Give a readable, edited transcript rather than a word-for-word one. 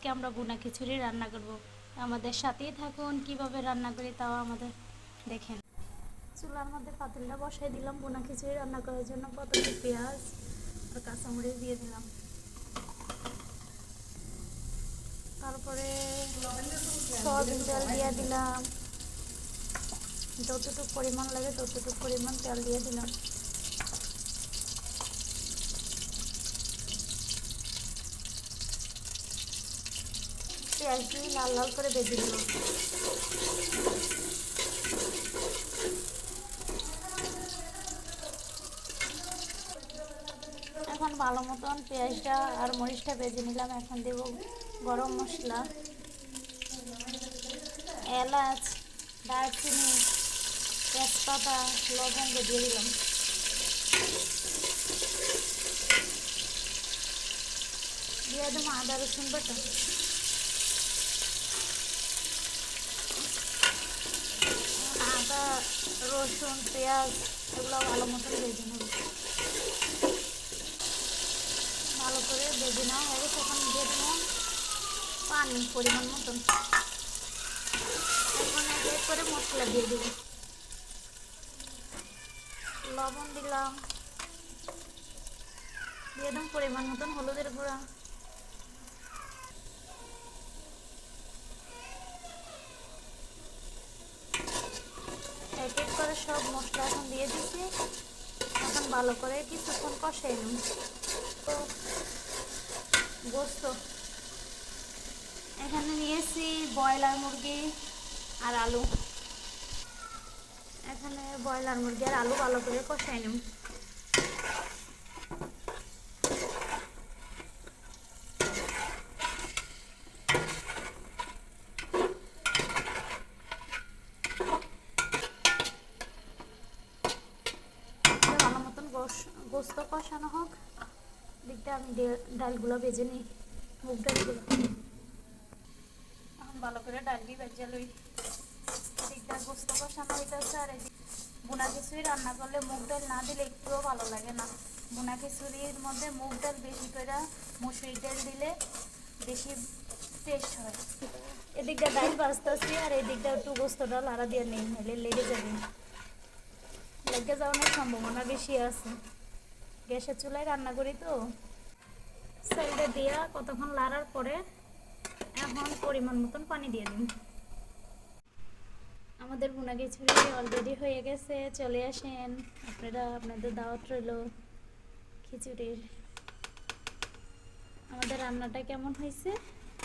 আজকে আমরা ভুনা খিচুড়ি রান্না করব। আমাদের সাথেই থাকুন, কিভাবে রান্না করি তাও আমাদের দেখেন। চুলার মধ্যে পাতিলটা বসাই দিলাম ভুনা খিচুড়ি রান্না করার জন্য। প্রথমে পেঁয়াজ আর কাঁচামরিচ দিয়ে দিলাম, তারপরে সয়াবিন তেল দিয়ে দিলাম, যতটুকু পরিমাণ লাগে ততটুকু পরিমাণ তেল দিয়ে দিলাম। পেঁয়াজ দিয়ে লাল লাল করে ভেজে দিলাম। এখন ভালো মতন পেঁয়াজটা আর মরিচটা ভেজে নিলাম। এখন দেব গরম মশলা, এলাচ, দারচিনি, তেজপাতা, লবঙ্গ দিয়ে দিলাম। দিয়ে দেবো আদা রসুন বাটা। আদা রসুন পেঁয়াজ এগুলো ভালো মতন ভেজে নেব। ভালো করে ভেজে নেওয়া হয়ে গেছে। এখন দিয়ে দেবো পানি পরিমাণ মতন। এখন এক এক করে মশলা দিয়ে দেবো। লবণ দিলাম, দিয়ে দিলাম পরিমাণ মতন হলুদের গুঁড়া, এক এক করে সব মশলা এখন দিয়ে দিচ্ছি। এখন ভালো করে কিছুক্ষণ কষাই নিই। তো গোস্ত এখানে নিয়েছি ব্রয়লার মুরগি আর আলু। এখানে ব্রয়লার মুরগি আর আলু ভালো করে কষাই নিই। ভালো মতন গোস্ত কষানো হোক, দিকটা আমি ডালগুলো ভেজে নিই, মুগ ডালগুলো। এখন ভালো করে ডালটি ভেজে লই। এদিকটা গোস্ত কষানো হইতেছে আর এদিক ভুনা খিচুড়ি রান্না করলে মুগ ডাল না দিলে একটুও ভালো লাগে না। ভুনা খিচুড়ির মধ্যে মুগ ডাল বেশি করে মুসুরি ডাল দিলে বেশি টেস্ট হয়। এদিকটা ডাল ভাজতেছি আর এদিকটা একটু গোস্তটা লাড়া দিয়ে নেই, নাহলে লেগে যাবে। লেগে যাওয়ার সম্ভাবনা বেশি আছে। গ্যাসের চুলায় রান্না করি তো। সাইডে দিয়া কতক্ষণ লাড়ার পরে এখন পরিমাণ মতন পানি দিয়ে দিন। আমাদের ভুনা খিচুড়ি অলরেডি হয়ে গেছে, চলে আসেন আপনারা, আপনাদের দাওয়াত রইল খিচুড়ির। আমাদের রান্নাটা কেমন হয়েছে